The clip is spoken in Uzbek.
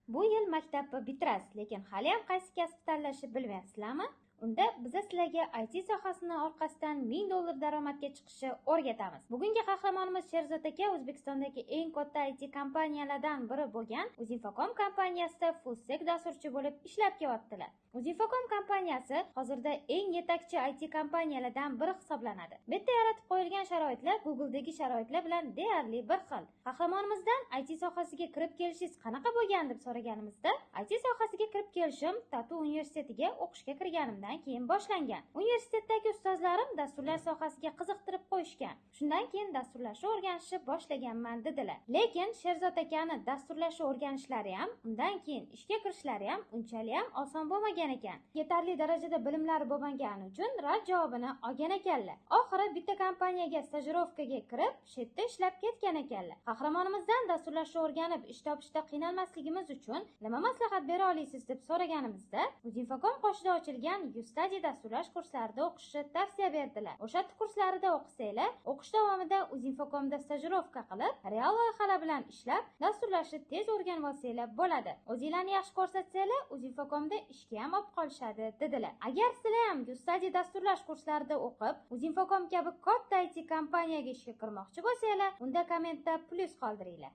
Bu yil maktabni bitirasiz, lekin haliyam qaysi kasb tanlashni bilmayapsizlarmi? Unda biz sizlarga IT sohasini orqasidan $1000 daromadga chiqishni o'rgatamiz. Bugungi qahramonimiz Sherzod aka O'zbekistondagi eng katta IT kompaniyalardan biri bo'lgan Uzinfocom kompaniyasida full stack dasturchi bo'lib ishlab kelyaptilar. Uzinfocom kompaniyasi hozirda eng yetakchi IT kompaniyalardan biri hisoblanadi. Bu yerda yaratib qo'yilgan sharoitlar Google'dagi sharoitlar bilan deyarli bir xil. Qahramonimizdan IT sohasiga kirib kelishingiz qanaqa bo'lgan deb so'raganimizda, IT sohasiga kirib kelishim Tatu universitetiga o'qishga kirganimdan keyin boshlangan. Universitetdagi ustozlarim dasturlash sohasiga qiziqtirib qo'yishgan. Shundan keyin dasturlashni o'rganishni boshlaganman dedilar. Lekin Sherzod akani dasturlashni o'rganishlari ham, undan keyin ishga kirishlari ham unchalik ham oson bo'lmagan ekan. Yetarli darajada bilimlari bo'lmagani uchun rad javobini olgan ekanlar. Oxiri bitta kompaniyaga stajirovkaga kirib, shetda ishlab ketgan ekanlar. Qahramonimizdan dasturlashni o'rganib, ish topishda qiynalmasligimiz uchun nima maslahat bera olasiz deb so'raganimizda, Uzinfocom qoshida ochilgan Study dasturlash kurslarida o'qishni tavsiya berdilar. O'sha kurslarida o'qisanglar, o'qish davomida Uzinfocomda stajirovka qilib, real loyihalar bilan ishlab, dasturlashni tez o'rganib olsanglar bo'ladi. O'zinglarni yaxshi ko'rsatsanglar, Uzinfocomda ishga ham olib qolishadi dedilar. Agar sizlar ham Study dasturlash kurslarida o'qib, Uzinfocom kabi katta IT kompaniyaga ishga kirmoqchi bo'lsanglar, unda kommentda plus qoldiringlar.